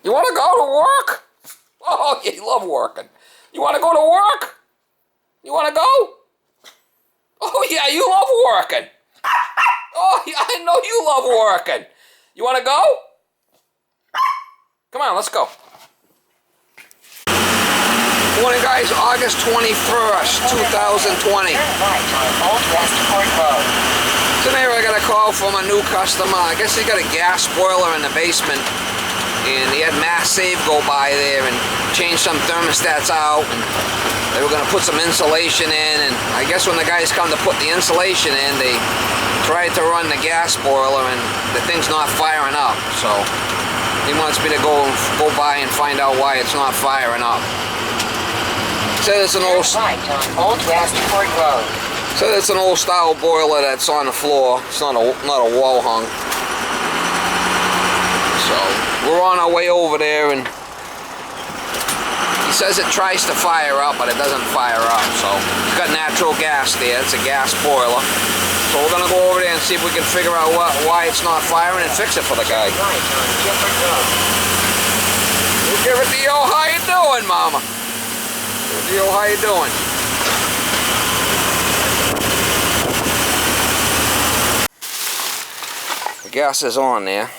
You want to go to work? Oh, yeah, you love working. You want to go to work? You want to go? Oh, yeah, you love working. Oh, yeah, I know you love working. You want to go? Come on, let's go. Morning, guys. August 21st, 2020. Today I got a call from a new customer. I guess he got a gas boiler in the basement, and he had Mass Save go by there and change some thermostats out. And they were going to put some insulation in, and I guess when the guys come to put the insulation in, they tried to run the gas boiler, and the thing's not firing up. So he wants me to go by and find out why it's not firing up. Said it's an old Westport Road. So it's an old style boiler that's on the floor. It's not a wall hung. So we're on our way over there, and he says it tries to fire up, but it doesn't fire up. So it's got natural gas there. It's a gas boiler. So we're gonna go over there and see if we can figure out why it's not firing and fix it for the guy. We'll give it to you. How you doing, Mama? Give it to you. How you doing? The gas is on there.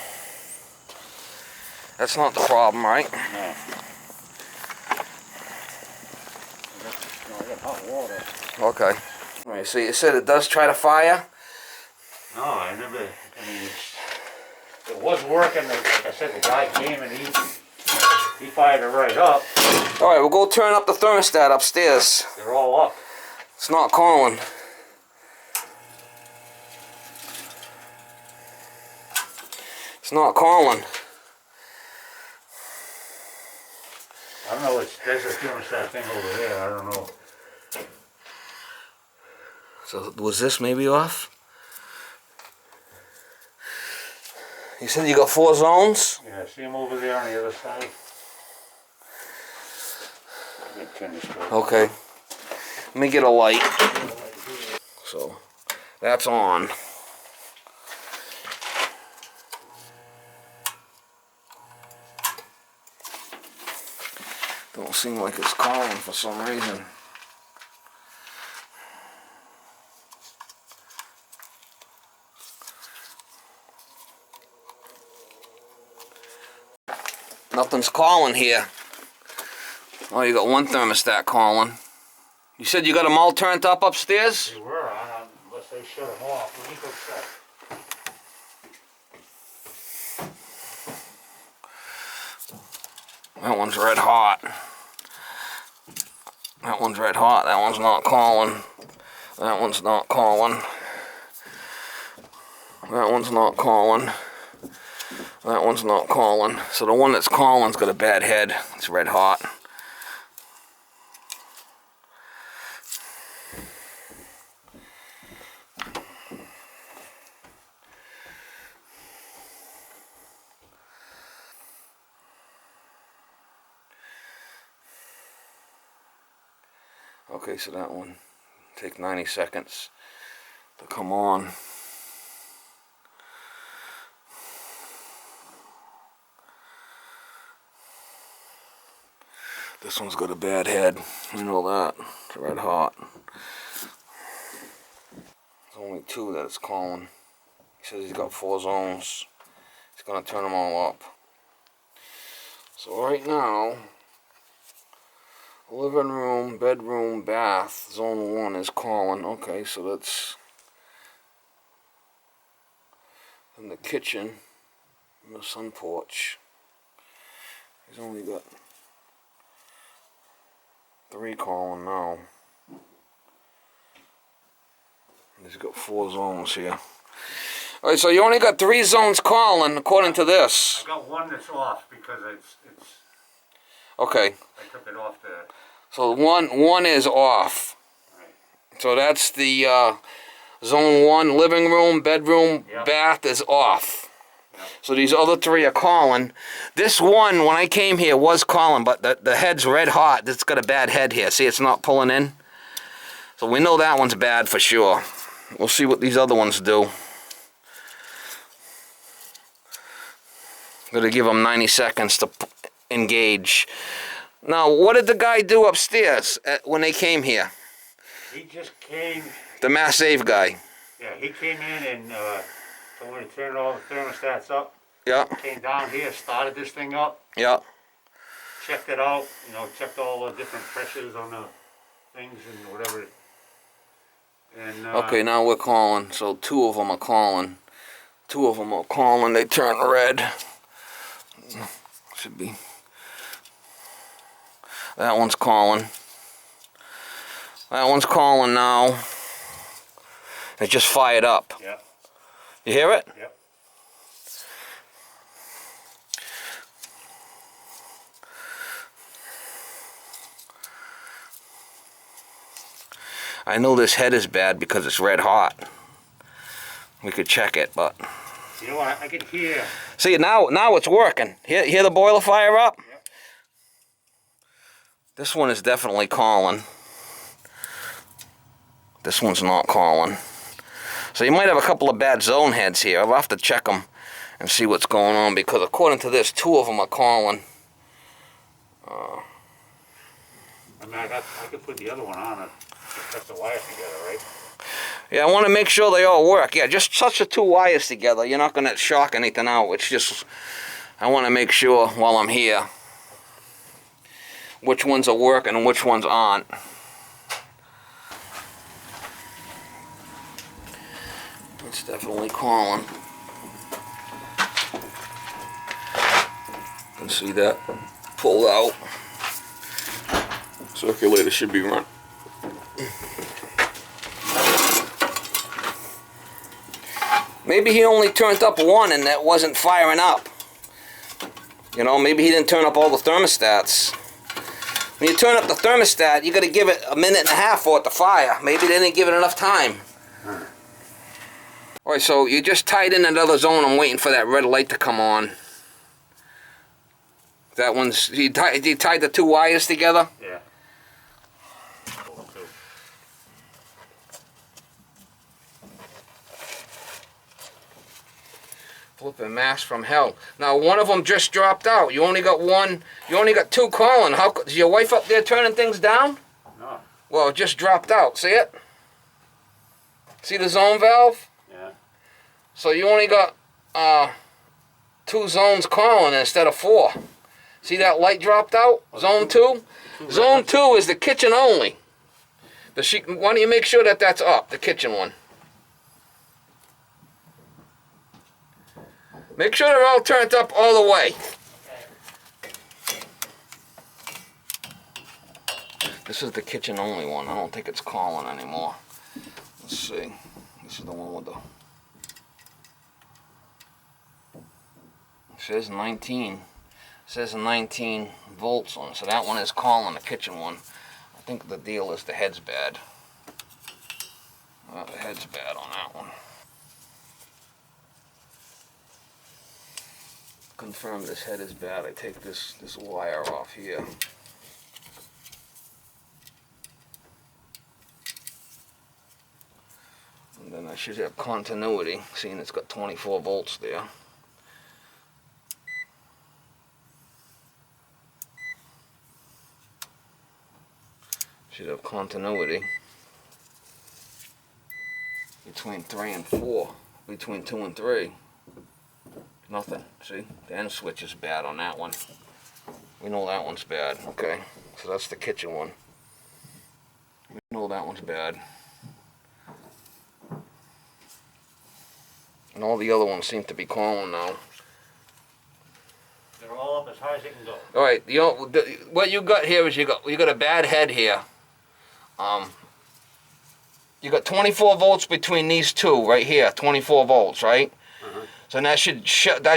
That's not the problem, right? No. I got hot water. Okay. Alright, so you said it does try to fire? No, I never. I mean, it was working. Like I said, the guy came and he fired it right up. Alright, we'll go turn up the thermostat upstairs. They're all up. It's not calling. It's not calling. I don't know. There's a thermostat thing over there. I don't know. So was this maybe off? You said you got 4 zones? Yeah, see him over there on the other side. Okay. Let me get a light. So that's on. Don't seem like it's calling for some reason. Nothing's calling here. Oh, you got one thermostat calling. You said you got them all turned up upstairs? They were, unless they shut them off. Let me go check. That one's red hot. That one's red hot. That one's not calling. That one's not calling. That one's not calling. That one's not calling. So the one that's calling's got a bad head. It's red hot. Okay, so that one take 90 seconds to come on. This one's got a bad head. You know that. It's red hot. There's only 2 that it's calling. He says he's got 4 zones. He's gonna turn them all up. So right now, living room, bedroom, bath, zone 1 is calling. Okay, so that's in the kitchen, in the sun porch. He's only got 3 calling now. He's got 4 zones here. Alright, so you only got 3 zones calling according to this. I got one that's off because it's okay. I took it off the. So one is off. Right. So that's the zone 1, living room, bedroom, yep. Bath is off. Yep. So these other 3 are calling. This one, when I came here, was calling, but the head's red hot. It's got a bad head here. See, it's not pulling in. So we know that one's bad for sure. We'll see what these other ones do. Gotta give them 90 seconds to engage. Now, what did the guy do upstairs when they came here? He just came. The Mass Save guy. Yeah, he came in and told me to turn all the thermostats up. Yeah. Came down here, started this thing up. Yeah. Checked it out, you know, checked all the different pressures on the things and whatever. And Okay, now we're calling. So 2 of them are calling. 2 of them are calling. They turn red. Should be. That one's calling. That one's calling now. It just fired up. Yep. You hear it? Yep. I know this head is bad because it's red hot. We could check it, but You know what? I can hear. see now it's working. Hear the boiler fire up? Yep. This one is definitely calling. This one's not calling. So you might have a couple of bad zone heads here. I'll have to check them and see what's going on, because according to this, 2 of them are calling. I mean, I could put the other one on it. Just cut the wires together, right? Yeah, I want to make sure they all work. Yeah, just touch the 2 wires together. You're not going to shock anything out. It's just, I want to make sure while I'm here which ones are working and which ones aren't. It's definitely calling. You can see that pulled out. Circulator should be running. Maybe he only turned up 1 and that wasn't firing up. You know, maybe he didn't turn up all the thermostats. When you turn up the thermostat, you got to give it a minute and a half for it to fire. Maybe they didn't give it enough time. Alright, so you just tied in another zone. I'm waiting for that red light to come on. That one's, you tied the 2 wires together? Yeah. Flipping mass from hell. Now, one of them just dropped out. You only got 1, you only got 2 calling. How, is your wife up there turning things down? No. Well, it just dropped out. See it? See the zone valve? Yeah. So you only got 2 zones calling instead of 4. See that light dropped out? Zone 2? Zone 2 is the kitchen only. Why don't you make sure that that's up, the kitchen one? Make sure they're all turned up all the way. This is the kitchen only one. I don't think it's calling anymore. Let's see. This is the one with the... It says 19. It says 19 volts on it. So that one is calling, the kitchen one. I think the deal is the head's bad. The head's bad on that one. Confirm this head is bad. I take this wire off here. And then I should have continuity, seeing it's got 24 volts there. Should have continuity between 3 and 4, between 2 and 3. Nothing. See, the end switch is bad on that one. We know that one's bad. Okay, so that's the kitchen one. We know that one's bad. And all the other ones seem to be calling now. They're all up as high as they can go. All right, you know what you got here is you got a bad head here. You got 24 volts between these 2 right here. 24 volts, right? So that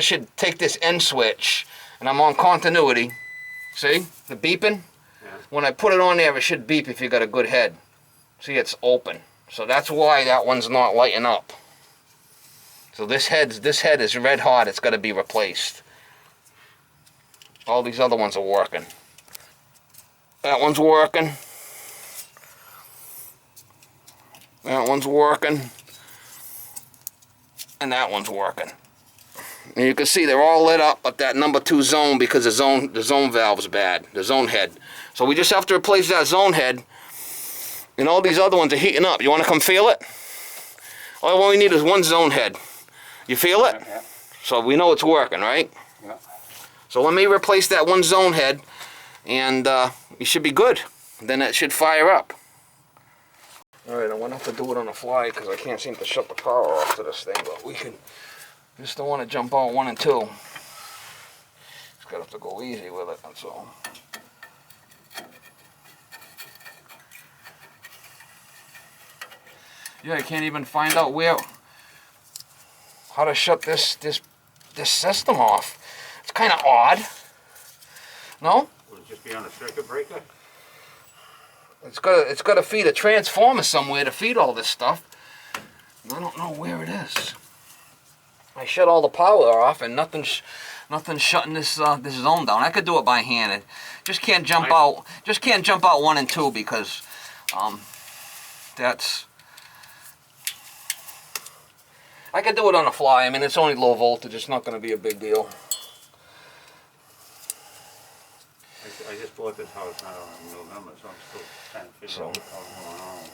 should take this end switch, and I'm on continuity. See the beeping? Yeah. When I put it on there, it should beep if you got a good head. See, it's open. So that's why that one's not lighting up. So this head is red hot. It's got to be replaced. All these other ones are working. That one's working. That one's working. And that one's working. And you can see they're all lit up at that number 2 zone because the zone valve is bad, the zone head. So we just have to replace that zone head, and all these other ones are heating up. You want to come feel it? All we need is one zone head. You feel it? Yeah. So we know it's working, right? Yeah. So let me replace that one zone head, and you should be good. Then that should fire up. Alright, I'm going to have to do it on the fly because I can't seem to shut the power off to this thing, but we can. Just don't want to jump out 1 and 2. Just got to have to go easy with it, that's all. Yeah, I can't even find out how to shut this system off. It's kind of odd. No? Would it just be on a circuit breaker? It's got to feed a transformer somewhere to feed all this stuff. And I don't know where it is. I shut all the power off and nothing's shutting this zone down. I could do it by hand. It just can't jump out. Just can't jump out 1 and 2 because that's. I could do it on the fly. I mean, it's only low voltage. It's not going to be a big deal. I just bought this house now in November, so I'm still trying to figure out what's going on.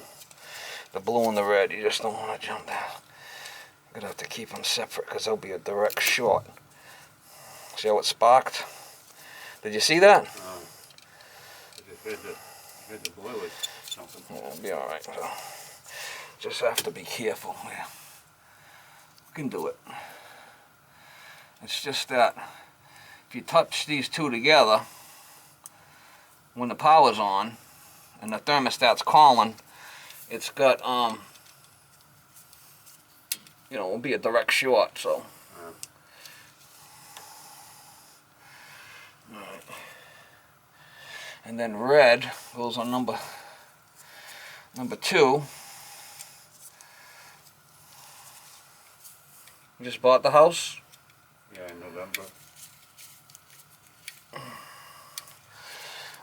The blue and the red, you just don't want to jump down. You're going to have to keep them separate because there'll be a direct short. See how it sparked? Did you see that? I just heard the boiler something. Yeah, it'll be alright. So just have to be careful. Yeah. We can do it. It's just that if you touch these two together, when the power's on and the thermostat's calling, it's got you know, it'll be a direct short. So alright. And then red goes on number 2. You just bought the house? Yeah, in November.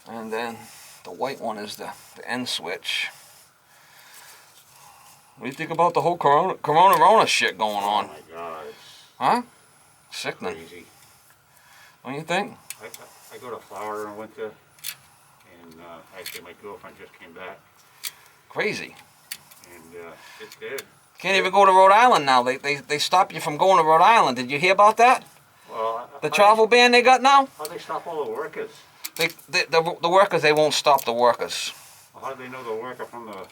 And then the white one is the end switch. What do you think about the whole corona shit going on? Oh my God, it's huh? Sickening. crazy. What do you think? I go to Florida in winter, and actually my girlfriend just came back. Crazy. And it's dead. Can't even go to Rhode Island now. They stop you from going to Rhode Island. Did you hear about that? Well, The travel ban they got now? How do they stop all the workers? The workers, they won't stop the workers. Well, how do they know the worker from the...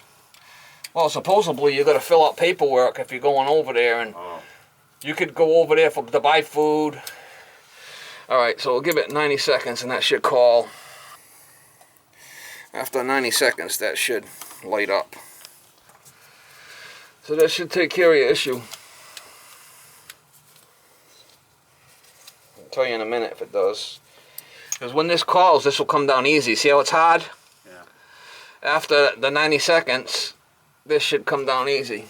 Well, supposedly you got to fill out paperwork if you're going over there, and you could go over there to buy food. All right, so we'll give it 90 seconds, and that should call. After 90 seconds, that should light up. So that should take care of your issue. I'll tell you in a minute if it does. Because when this calls, this will come down easy. See how it's hard? Yeah. After the 90 seconds, this should come down easy.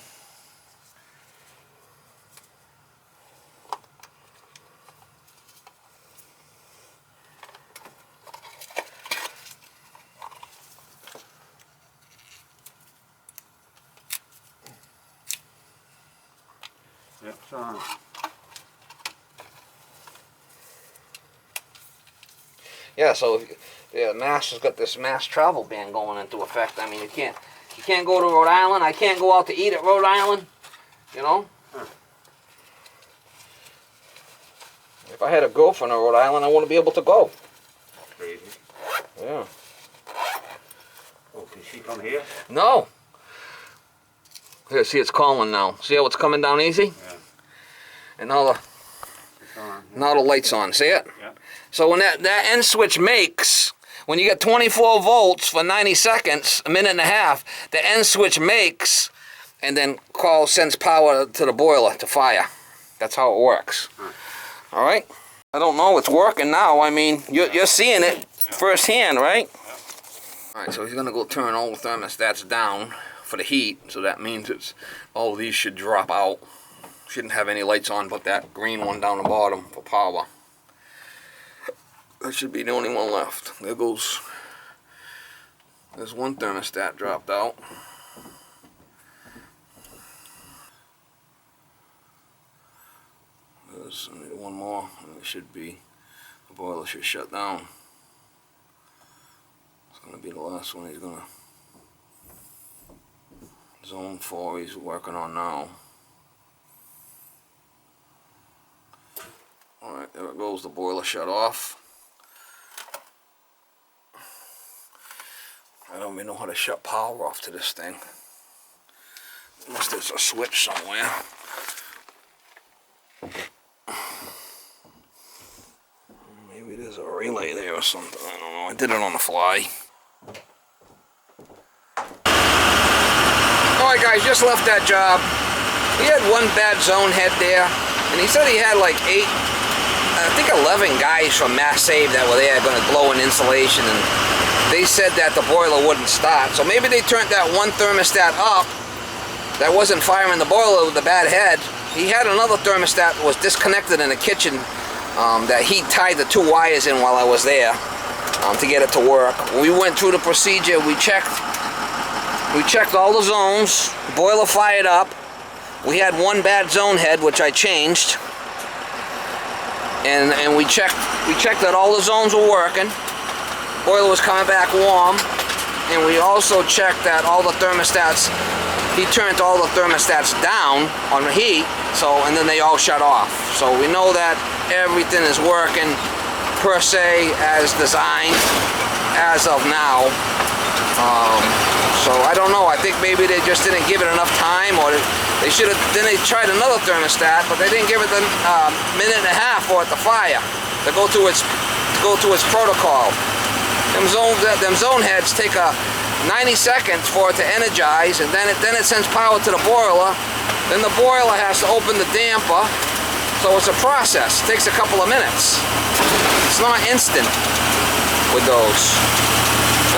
Yep, it's on. Yeah, so yeah, Mass has got this mass travel ban going into effect. I mean, you can't go to Rhode Island. I can't go out to eat at Rhode Island. You know. Huh. If I had a girlfriend in Rhode Island, I wouldn't be able to go. That's crazy. Yeah. Oh, can she come here? No. Here, see, it's calling now. See how it's coming down easy? Yeah. And now It's on. now the light's on. See it? Yeah. So when that end switch makes, when you get 24 volts for 90 seconds, a minute and a half, the end switch makes, and then sends power to the boiler to fire. That's how it works. All right? I don't know. It's working now. I mean, you're seeing it firsthand, right? All right, so he's going to go turn all the thermostats down for the heat. So that means all of these should drop out. Shouldn't have any lights on but that green one down the bottom for power. That should be the only one left. There's one thermostat dropped out. is. I need one more, and it should be, the boiler should shut down. It's going to be the last one he's going to, zone 4 he's working on now. Alright, there it goes, the boiler shut off. I don't even know how to shut power off to this thing. Unless there's a switch somewhere. Maybe there's a relay there or something. I don't know. I did it on the fly. Alright guys, just left that job. He had one bad zone head there. And he said he had like 11 guys from Mass Save that were there going to blow in insulation. And they said that the boiler wouldn't start. So maybe they turned that one thermostat up that wasn't firing the boiler with the bad head. He had another thermostat that was disconnected in the kitchen that he tied the 2 wires in while I was there to get it to work. We went through the procedure. We checked all the zones. Boiler fired up. We had one bad zone head, which I changed. And we checked that all the zones were working. Boiler was coming back warm. And we also checked that all the thermostats, he turned all the thermostats down on the heat, and then they all shut off. So we know that everything is working per se as designed as of now. So I don't know, I think maybe they just didn't give it enough time, or they should have, then they tried another thermostat, but they didn't give it the minute and a half for it to fire, to go to its protocol. Them zone heads take 90 seconds for it to energize, and then it sends power to the boiler. Then the boiler has to open the damper, so it's a process. It takes a couple of minutes. It's not instant with those.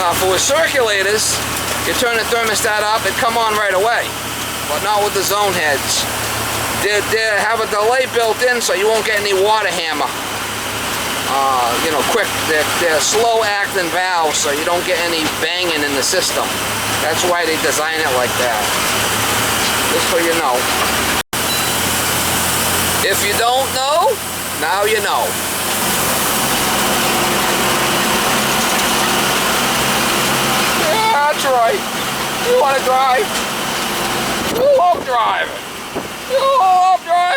Now, if it was circulators, you turn the thermostat up, it'd come on right away. But not with the zone heads. They have a delay built in, so you won't get any water hammer. Quick. They're slow-acting valves, so you don't get any banging in the system. That's why they design it like that. Just so you know. If you don't know, now you know. That's right. You want to drive? You love driving. You love driving.